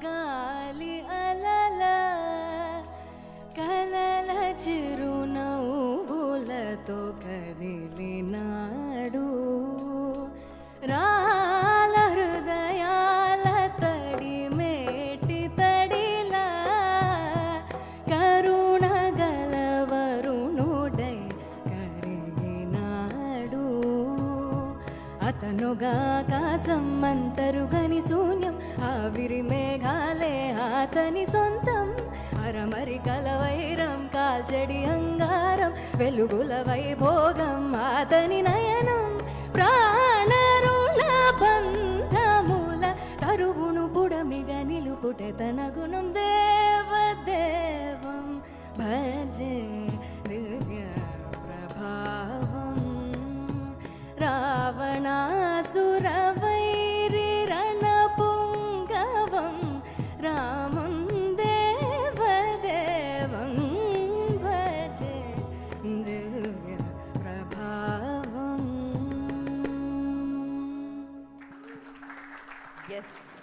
గాలి అలల కలల చిరునవ్వులతో కదిలినాడు రాల హృదయాల తడి మేటి తడిలా కరుణ గలవరుణుడై కరిగినాడు అతనుగా ఆకాశం అంతరుగని శూన్యం ఆవిరి మేఘాలే అతని సొంతం అరమరి కలవైరం కాల్చడి అంగారం వెలుగుల వైభోగం అతని నయనం ప్రాణరుణ బంధముల తరుగును పుడమిగ నిలుపుటే తన గుణం దేవదేవం భజే దివ్య ప్రభావం రావణాసురవైరి రణపుంగవం రామం దేవదేవం భజే దివ్య ప్రభావం. Yes.